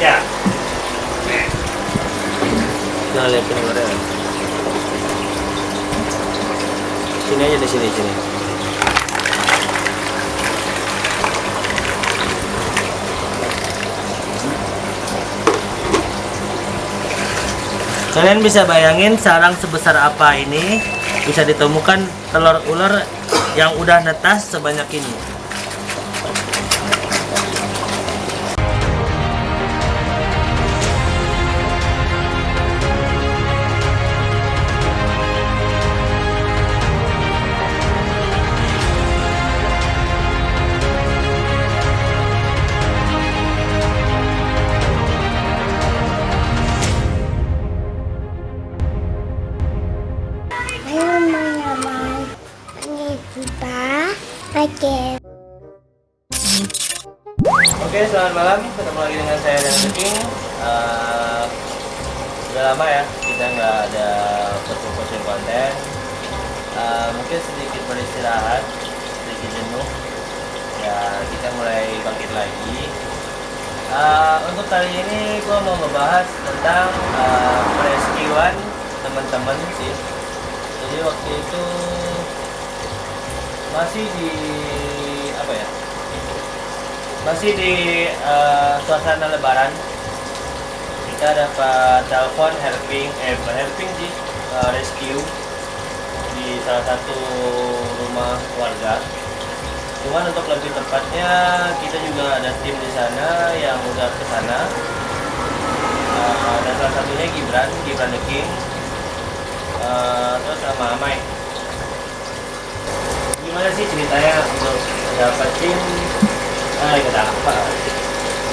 Ya. Jangan lihat keluarnya. Sini aja, di sini. Kalian bisa bayangin sarang sebesar apa ini bisa ditemukan telur ular yang udah netas sebanyak ini. Halo teman-teman, ini kita pakai. Oke, selamat malam. Ketemu lagi dengan saya dan King. Udah lama ya kita nggak ada posting konten. Mungkin sedikit beristirahat, sedikit jenuh. Ya, kita mulai bangkit lagi. Untuk kali ini gue mau ngebahas tentang perescuan teman-teman sih. Jadi waktu itu masih di apa ya? Masih di suasana lebaran. Kita dapat telepon helping sih, rescue di salah satu rumah warga. Cuman untuk lebih tepatnya kita juga ada tim di sana yang udah ke sana. Dan salah satunya Gibran the King. Terus sama Amai. Gimana sih ceritanya untuk dapetin apa?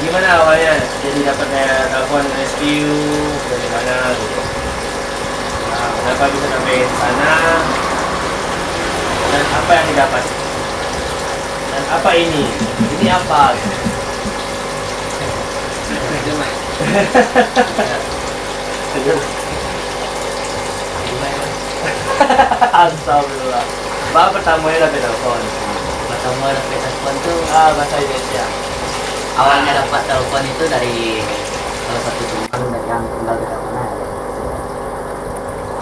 Gimana awalnya jadi dapatnya telepon rescue dari mana gitu? Kenapa bisa sampai ke sana? Dan apa yang didapat? Dan apa ini? Ini apa? Astagfirullah. Bapak pertamanya dapat telepon. Pertama dapat telepon tuh Bahasa Indonesia. awalnya dapat telepon itu dari salah satu teman dari yang tinggal di sana.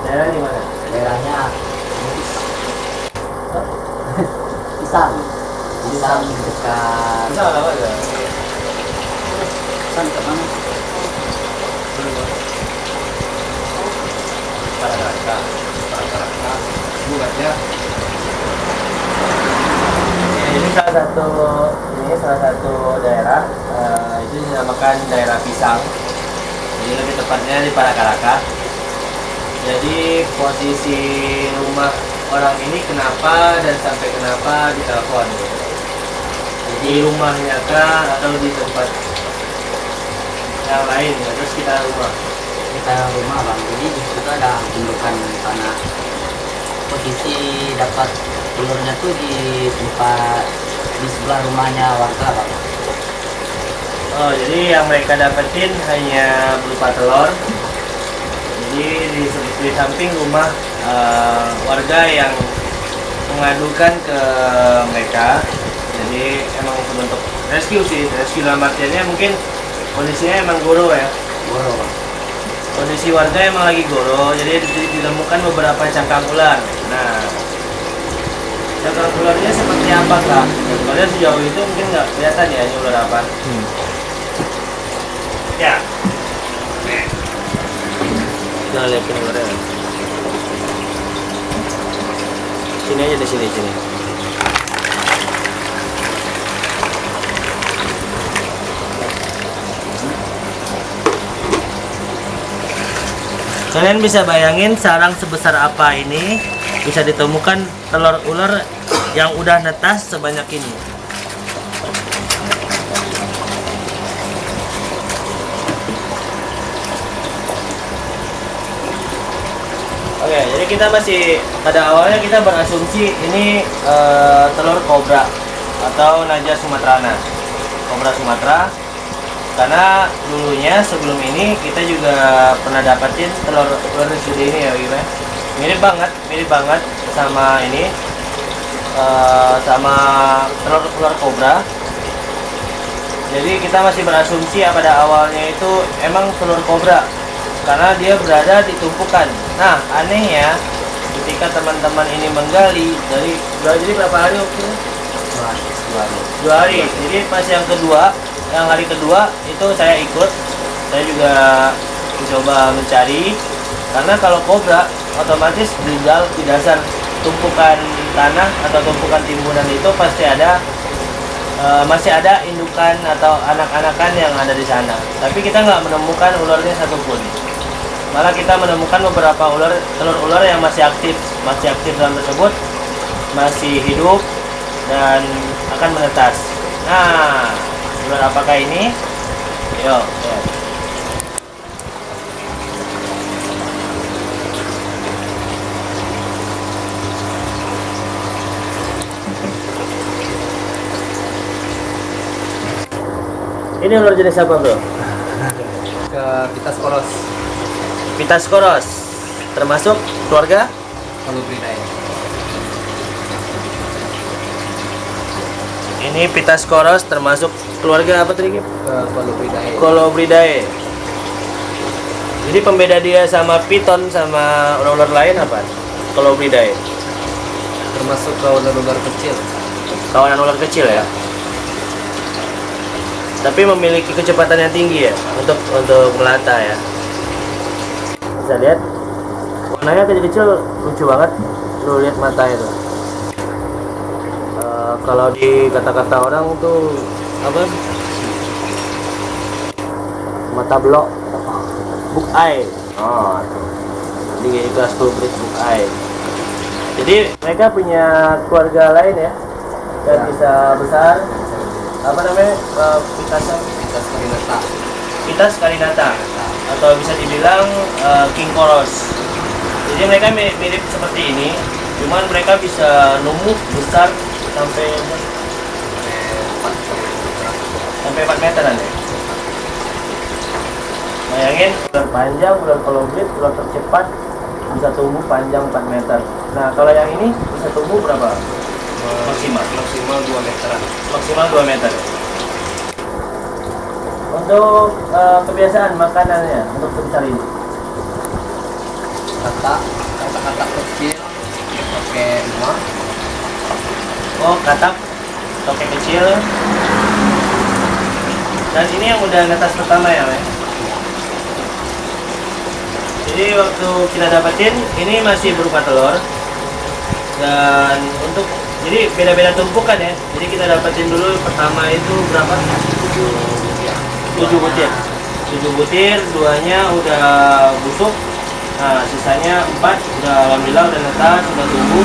Daerah di mana? Daerahnya Pisang dekat Bisa apa ya? Pisang ke mana? Para-para. Buatnya Ini salah satu daerah, itu dinamakan daerah Pisang. Jadi lebih tepatnya di Parakaraka. Jadi posisi rumah orang ini kenapa dan sampai kenapa ditelepon? Di rumahnya kah atau di tempat yang lain? Ya? Terus kita rumah. bang, jadi di situ ada gundukan tanah. Posisi dapat telurnya tuh di tempat di sebelah rumahnya warga bang. Oh, jadi yang mereka dapetin hanya berupa telur. Jadi di samping rumah warga yang mengadukan ke mereka. Jadi emang bentuk rescue sih, rescue dalam artiannya mungkin kondisinya emang goro ya. Goro bang. Kondisi warga emang lagi goro, jadi ditemukan beberapa cangkang ular. Nah, cangkang ularnya seperti apa kah? Kalian sejauh itu mungkin nggak kelihatan ya ini ular apa? Ya. Jangan lihat ularnya. Sini aja, di sini. Kalian bisa bayangin sarang sebesar apa ini bisa ditemukan telur ular yang udah netas sebanyak ini. Oke, jadi kita masih pada awalnya kita berasumsi ini telur kobra atau Naja sumatrana. Kobra Sumatera. Karena dulunya sebelum ini kita juga pernah dapetin telur ular segede ini ya, gimana? Mirip banget sama ini, sama telur ular kobra. Jadi kita masih berasumsi ya pada awalnya itu emang telur kobra karena dia berada di tumpukan. Nah, anehnya ketika teman-teman ini menggali jadi berapa hari waktunya? 2 hari. Jadi pas yang hari kedua itu saya ikut. Saya juga mencoba mencari karena kalau kobra otomatis di dasar tumpukan tanah atau tumpukan timbunan itu pasti ada masih ada indukan atau anak-anakan yang ada di sana. Tapi kita nggak menemukan ularnya satupun. Malah kita menemukan beberapa telur ular yang masih aktif dalam tersebut, masih hidup dan akan menetas. Nah, ular apakah ini? Yuk, ya. Ini ular jenis apa, bro? Ke Pitaskoros. Pitaskoros, termasuk keluarga Colubridae. ini Pitaskoros termasuk keluarga apa tadi? Colubridae. Colubridae. Jadi pembeda dia sama piton sama ular-ular lain apa? Colubridae. Termasuk ke ular-ular kecil. Kawanan ular kecil ya. Tapi memiliki kecepatan yang tinggi ya untuk melata ya. Bisa lihat warnanya kecil-kecil, lucu banget. Lu lihat matanya tuh. Kalau di kata-kata orang tuh apa? Mata blok, book eye. Oh, tuh. Di kelas book eye. Jadi mereka punya keluarga lain ya, dan bisa besar. Apa namanya? Pitas carinata atau bisa dibilang king koros. Jadi mereka mirip seperti ini, cuman mereka bisa numbuh besar sampai 4 meteran ya. Bayangin ular panjang, ular kolobrit, ular tercepat bisa tumbuh panjang 4 meter. Nah kalau yang ini bisa tumbuh berapa? Maksimal 2 meteran. Maksimal 2 meter. Untuk kebiasaan makanannya untuk sebesar ini. Kata kecil pakai emas. Oh, katak tokek kecil. Dan ini yang udah netas pertama ya, Mas? Jadi waktu kita dapetin ini masih berupa telur. Dan jadi beda-beda tumpukan ya. Jadi kita dapetin dulu pertama itu berapa? 7 butir. 7 butir, 2-nya udah busuk. Nah, sisanya 4 udah alhamdulillah udah netas, udah tumbuh.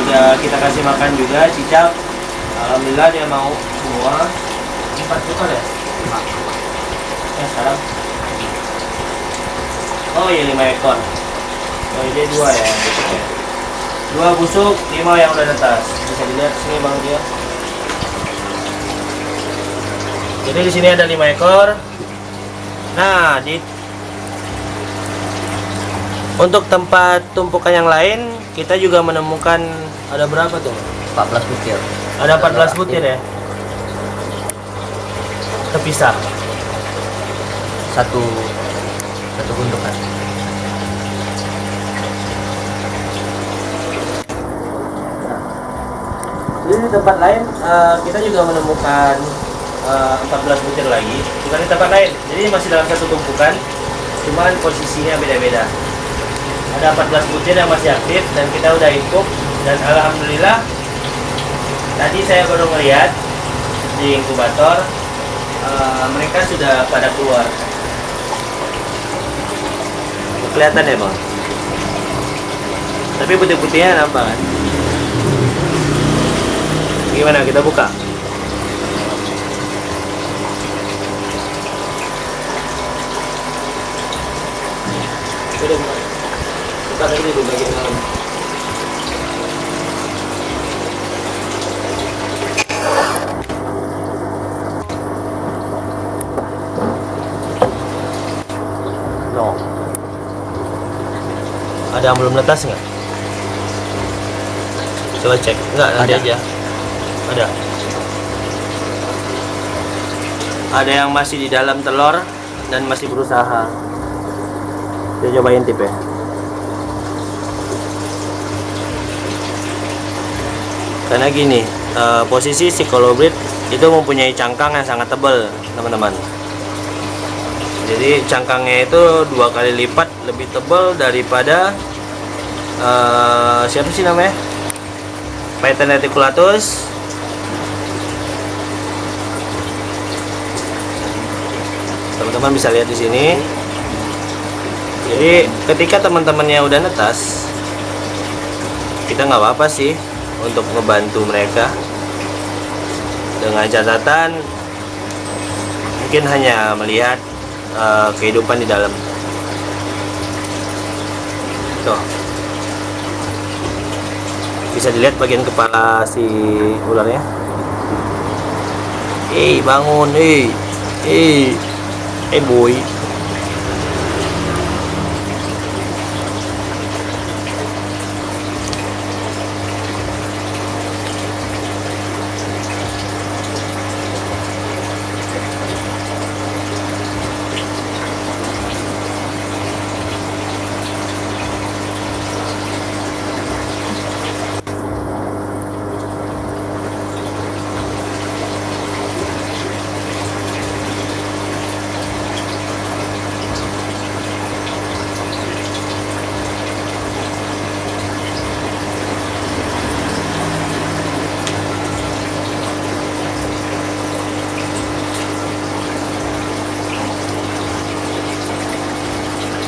Udah kita kasih makan juga cicak. Alhamdulillah dia mau semua. 4 ekor ya? Ya, sekarang. Oh iya 5 ekor. Oh ini 2 ya, busuk ya. 2 busuk, 5 yang udah netas. Bisa dilihat sini Bang dia. Jadi di sini ada 5 ekor. Nah, untuk tempat tumpukan yang lain kita juga menemukan ada berapa tuh? 14 butir. Ada 14 butir ya. Terpisah. Satu gundukan. Jadi di tempat lain kita juga menemukan 14 butir lagi, bukan di tempat lain. Jadi masih dalam satu tumpukan, cuman posisinya beda-beda. Ada 14 butir yang masih aktif dan kita udah incub dan alhamdulillah tadi saya baru ngeliat di inkubator mereka sudah pada keluar. Kelihatan ya Bang? Tapi putih-putihnya nampak kan? Gimana kita buka? Udah buka. Buka tadi dulu bagian dalam. No. Ada yang belum netas nggak? Coba cek. Nggak, ada aja. Ada. ada yang masih di dalam telur dan masih berusaha. Kita coba intip ya. Karena gini, posisi si kolobrit itu mempunyai cangkang yang sangat tebal, teman-teman. Jadi cangkangnya itu 2 kali lipat lebih tebal daripada siapa sih namanya? Python reticulatus. Teman-teman bisa lihat di sini. Jadi ketika teman-temannya udah netas, kita nggak apa-apa sih untuk ngebantu mereka dengan catatan mungkin hanya melihat kehidupan di dalam. Tuh, bisa dilihat bagian kepala si ularnya. Bangun, boy.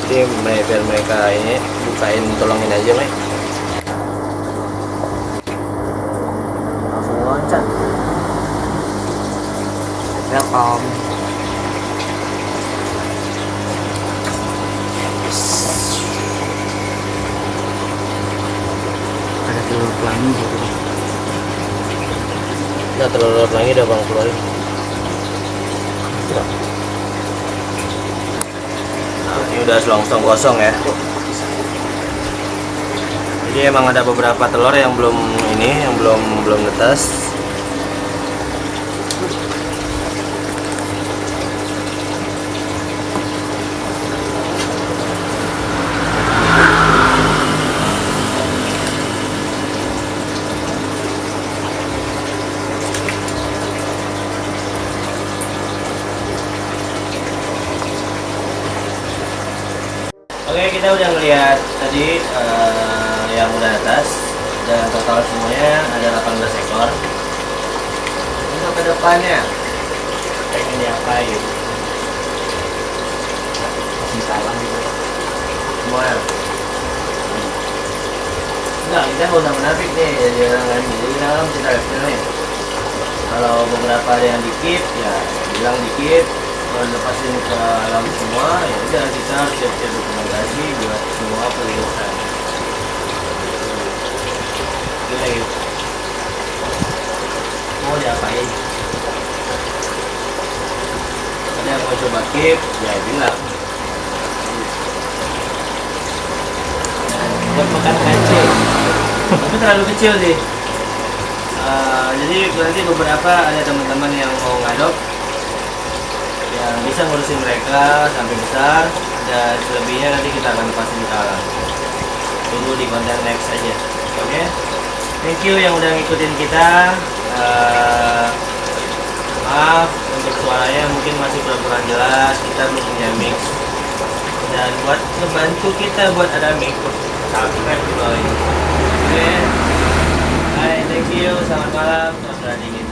Jadi biar mereka ini bukain, tolongin aja, Mei. Langsung loncat. Welcome. Ada telur pelangi gitu. Nah, telur pelangi udah bang keluarin. Nah, ini udah selongsong kosong ya. Jadi emang ada beberapa telur yang belum netas. Oke, kita udah ngeliat tadi yang udah atas, dan total semuanya ada 18 ekor. Untuk kedepannya pengen diapain? Kasih salam gitu. Semua. Enggak, kita nggak usah menafik nih jadi orang lain. Jadi kita lihat nih. Kalau beberapa ada yang dikit, ya bilang dikit. Kalau lepasin ke alam semua, ya udah kita harus siap-siap dokumentasi buat semua penyelesaian. Gila, mau diapain? Ada yang mau coba keep, ya bilang. Buat makan kancing, tapi terlalu kecil sih. Jadi nanti beberapa ada teman-teman yang mau ngadop, yang bisa ngurusin mereka sampai besar, dan selebihnya nanti kita akan lepasin ke alam. Tunggu di konten next aja. Oke? Thank you yang udah ngikutin kita. Maaf untuk suaranya mungkin masih kurang jelas, kita belum punya mix. Dan buat ngebantu kita buat ada mix, subscribe di bawah ini. Oke? Hai, thank you. Selamat malam. Selamat dingin.